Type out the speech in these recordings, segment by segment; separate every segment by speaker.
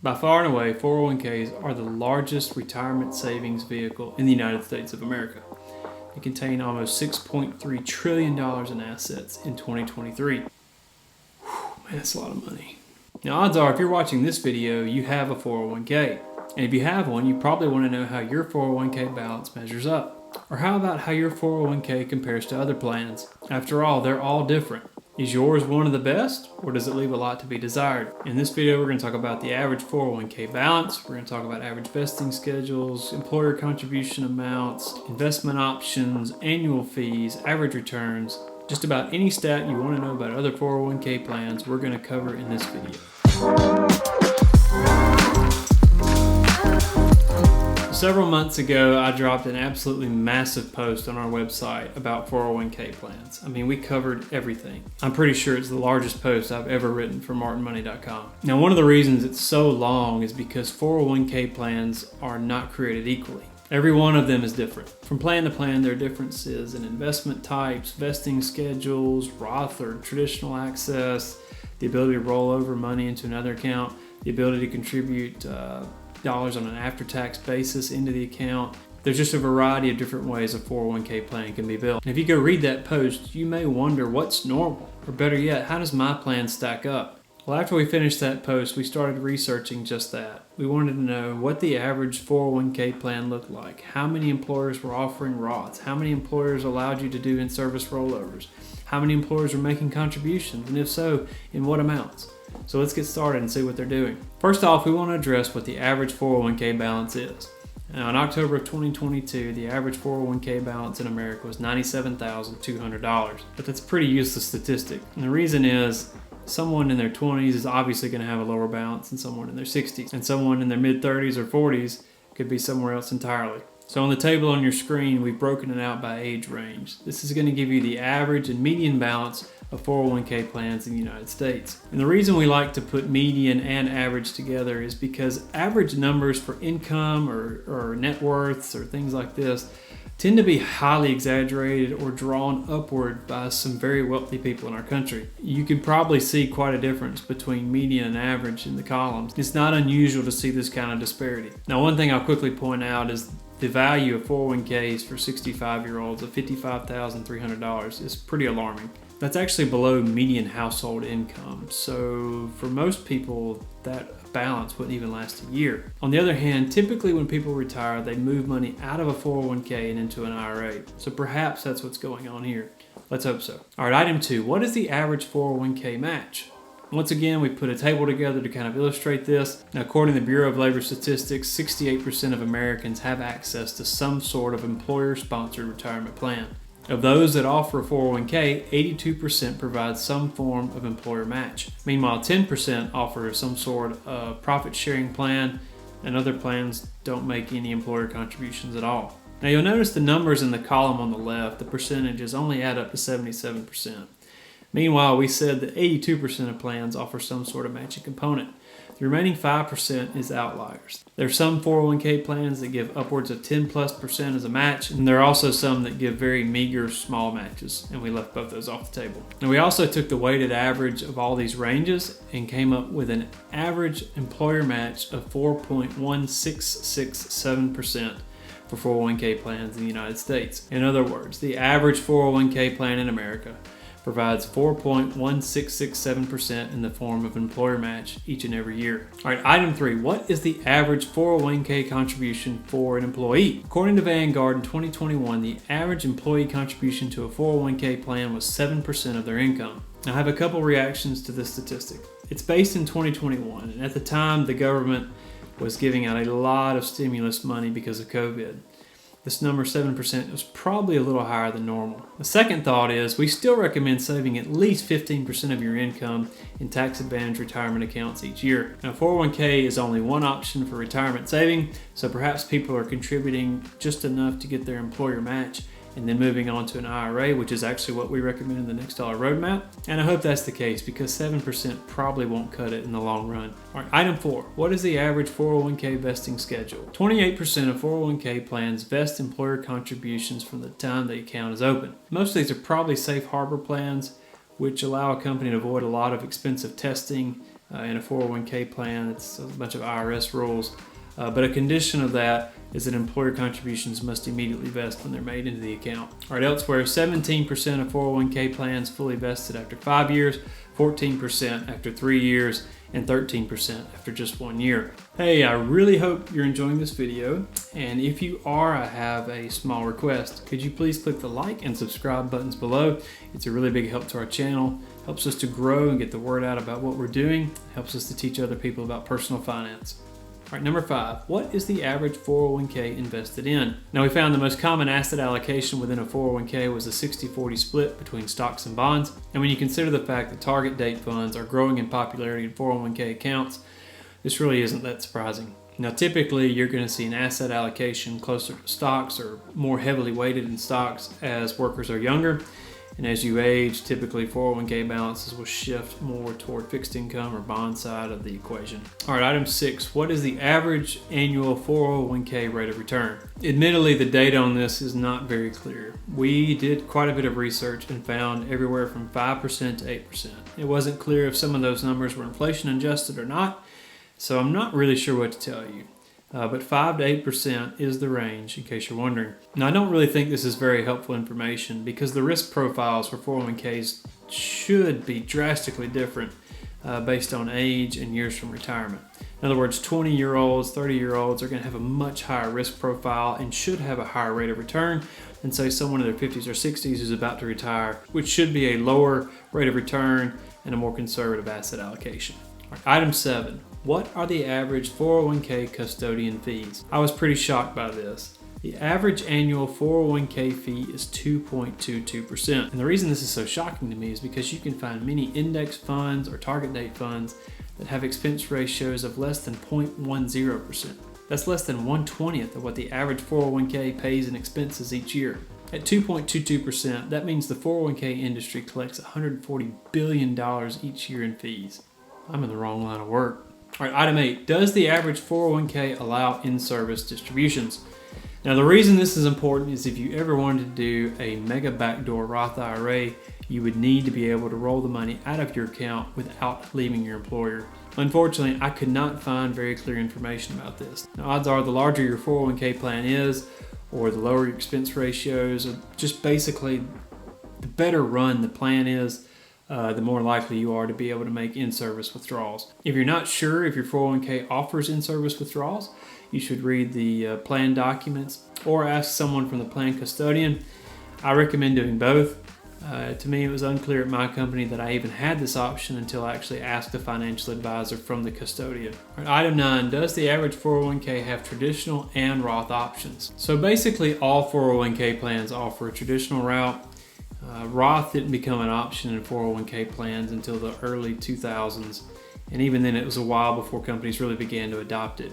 Speaker 1: By far and away, 401ks are the largest retirement savings vehicle in the United States of America. They contain almost $6.3 trillion in assets in 2023. Man, that's a lot of money. Now, odds are if you're watching this video, you have a 401k. And if you have one, you probably want to know how your 401k balance measures up. Or how about how your 401k compares to other plans? After all, they're all different. Is yours one of the best, or does it leave a lot to be desired? In this video, we're going to talk about the average 401k balance. We're going to talk about average vesting schedules, employer contribution amounts, investment options, annual fees, average returns. Just about any stat you want to know about other 401k plans, we're going to cover in this video. Several months ago, I dropped an absolutely massive post on our website about 401k plans. I mean, we covered everything. I'm pretty sure it's the largest post I've ever written for martinmoney.com. Now, one of the reasons it's so long is because 401k plans are not created equally. Every one of them is different. From plan to plan, there are differences in investment types, vesting schedules, Roth or traditional access, the ability to roll over money into another account, the ability to contribute dollars on an after-tax basis into the account. There's just a variety of different ways a 401k plan can be built. And if you go read that post, you may wonder what's normal, or better yet, how does my plan stack up? Well, after we finished that post, we started researching just that. We wanted to know what the average 401k plan looked like, how many employers were offering Roths, how many employers allowed you to do in-service rollovers, how many employers were making contributions, and if so, in what amounts. So let's get started and see what they're doing. First off, we want to address what the average 401k balance is. Now, in October of 2022, the average 401k balance in America was $97,200. But that's a pretty useless statistic. And the reason is someone in their 20s is obviously going to have a lower balance than someone in their 60s. And someone in their mid-30s or 40s could be somewhere else entirely. So on the table on your screen, we've broken it out by age range. This is going to give you the average and median balance of 401k plans in the United States. And the reason we like to put median and average together is because average numbers for income or net worths or things like this tend to be highly exaggerated or drawn upward by some very wealthy people in our country. You can probably see quite a difference between median and average in the columns. It's not unusual to see this kind of disparity. Now, one thing I'll quickly point out is the value of 401ks for 65-year-olds of $55,300 is pretty alarming. That's actually below median household income. So for most people, that balance wouldn't even last a year. On the other hand, typically when people retire, they move money out of a 401k and into an IRA. So perhaps that's what's going on here. Let's hope so. All right, item 2, what is the average 401k match? Once again, we put a table together to kind of illustrate this. Now, according to the Bureau of Labor Statistics, 68% of Americans have access to some sort of employer-sponsored retirement plan. Of those that offer a 401k, 82% provide some form of employer match. Meanwhile, 10% offer some sort of profit-sharing plan, and other plans don't make any employer contributions at all. Now, you'll notice the numbers in the column on the left, the percentages only add up to 77%. Meanwhile, we said that 82% of plans offer some sort of matching component. The remaining 5% is outliers. There are some 401k plans that give upwards of 10+% as a match, and there are also some that give very meager small matches, and we left both those off the table. Now, we also took the weighted average of all these ranges and came up with an average employer match of 4.1667% for 401k plans in the United States. In other words, the average 401k plan in America provides 4.1667% in the form of employer match each and every year. All right, item 3, what is the average 401k contribution for an employee? According to Vanguard in 2021, the average employee contribution to a 401k plan was 7% of their income. Now, I have a couple reactions to this statistic. It's based in 2021, and at the time, the government was giving out a lot of stimulus money because of COVID. This number, 7%, was probably a little higher than normal. The second thought is we still recommend saving at least 15% of your income in tax-advantaged retirement accounts each year. Now, 401k is only one option for retirement saving, so perhaps people are contributing just enough to get their employer match and then moving on to an IRA, which is actually what we recommend in the Next Dollar Roadmap. And I hope that's the case because 7% probably won't cut it in the long run. All right, item 4, what is the average 401k vesting schedule? 28% of 401k plans vest employer contributions from the time the account is open. Most of these are probably safe harbor plans, which allow a company to avoid a lot of expensive testing in a 401k plan. It's a bunch of IRS rules. But a condition of that is that employer contributions must immediately vest when they're made into the account. All right, elsewhere, 17% of 401k plans fully vested after 5 years, 14% after 3 years, and 13% after just 1 year. Hey, I really hope you're enjoying this video. And if you are, I have a small request. Could you please click the like and subscribe buttons below? It's a really big help to our channel. Helps us to grow and get the word out about what we're doing. Helps us to teach other people about personal finance. All right, number 5, what is the average 401k invested in? Now, we found the most common asset allocation within a 401k was a 60-40 split between stocks and bonds. And when you consider the fact that target date funds are growing in popularity in 401k accounts, this really isn't that surprising. Now, typically, you're going to see an asset allocation closer to stocks or more heavily weighted in stocks as workers are younger. And as you age, typically 401k balances will shift more toward fixed income or bond side of the equation. All right, item 6, what is the average annual 401k rate of return? Admittedly, the data on this is not very clear. We did quite a bit of research and found everywhere from 5% to 8%. It wasn't clear if some of those numbers were inflation adjusted or not, so I'm not really sure what to tell you. But 5 to 8% is the range, in case you're wondering. Now, I don't really think this is very helpful information because the risk profiles for 401ks should be drastically different based on age and years from retirement. In other words, 20-year-olds, 30-year-olds are going to have a much higher risk profile and should have a higher rate of return than, say, someone in their 50s or 60s who's about to retire, which should be a lower rate of return and a more conservative asset allocation. All right, item 7. What are the average 401k custodian fees? I was pretty shocked by this. The average annual 401k fee is 2.22%. And the reason this is so shocking to me is because you can find many index funds or target date funds that have expense ratios of less than 0.10%. That's less than 1/20th of what the average 401k pays in expenses each year. At 2.22%, that means the 401k industry collects $140 billion each year in fees. I'm in the wrong line of work. All right, item 8, does the average 401k allow in-service distributions? Now, the reason this is important is if you ever wanted to do a mega backdoor Roth IRA, you would need to be able to roll the money out of your account without leaving your employer. Unfortunately, I could not find very clear information about this. Now, odds are the larger your 401k plan is, or the lower your expense ratios, or just basically the better run the plan is, the more likely you are to be able to make in-service withdrawals. If you're not sure if your 401k offers in-service withdrawals, you should read the plan documents or ask someone from the plan custodian. I recommend doing both. To me, it was unclear at my company that I even had this option until I actually asked a financial advisor from the custodian. All right, item 9, does the average 401k have traditional and Roth options? So basically all 401k plans offer a traditional route. Roth didn't become an option in 401k plans until the early 2000s, and even then it was a while before companies really began to adopt it.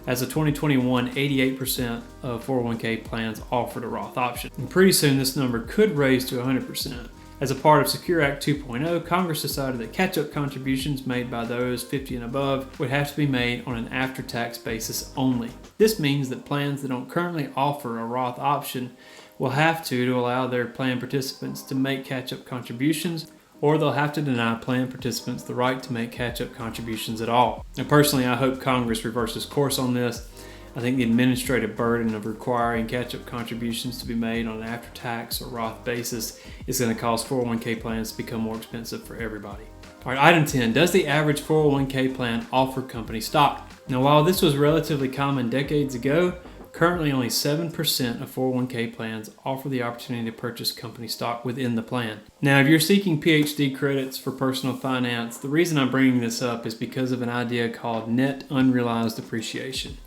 Speaker 1: As of 2021, 88% of 401k plans offered a Roth option, and pretty soon this number could raise to 100%. As a part of Secure Act 2.0, Congress decided that catch-up contributions made by those 50 and above would have to be made on an after-tax basis only. This means that plans that don't currently offer a Roth option will have to allow their plan participants to make catch-up contributions, or they'll have to deny plan participants the right to make catch-up contributions at all. And personally, I hope Congress reverses course on this. I think the administrative burden of requiring catch-up contributions to be made on an after-tax or Roth basis is going to cause 401k plans to become more expensive for everybody. All right, item 10, does the average 401k plan offer company stock? Now, while this was relatively common decades ago, currently only 7% of 401k plans offer the opportunity to purchase company stock within the plan. Now, if you're seeking PhD credits for personal finance, the reason I'm bringing this up is because of an idea called Net Unrealized Appreciation.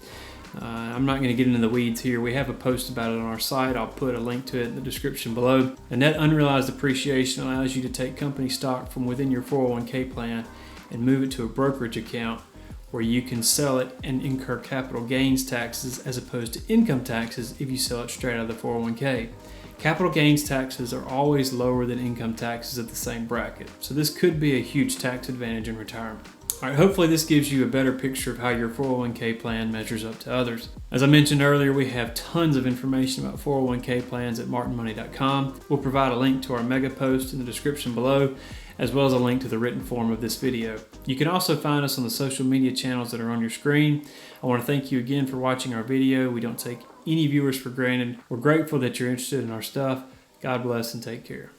Speaker 1: I'm not going to get into the weeds here. We have a post about it on our site. I'll put a link to it in the description below. A net unrealized appreciation allows you to take company stock from within your 401k plan and move it to a brokerage account where you can sell it and incur capital gains taxes as opposed to income taxes if you sell it straight out of the 401k. Capital gains taxes are always lower than income taxes at the same bracket, so this could be a huge tax advantage in retirement. All right, hopefully this gives you a better picture of how your 401k plan measures up to others. As I mentioned earlier, we have tons of information about 401k plans at martinmoney.com. We'll provide a link to our mega post in the description below, as well as a link to the written form of this video. You can also find us on the social media channels that are on your screen. I want to thank you again for watching our video. We don't take any viewers for granted. We're grateful that you're interested in our stuff. God bless and take care.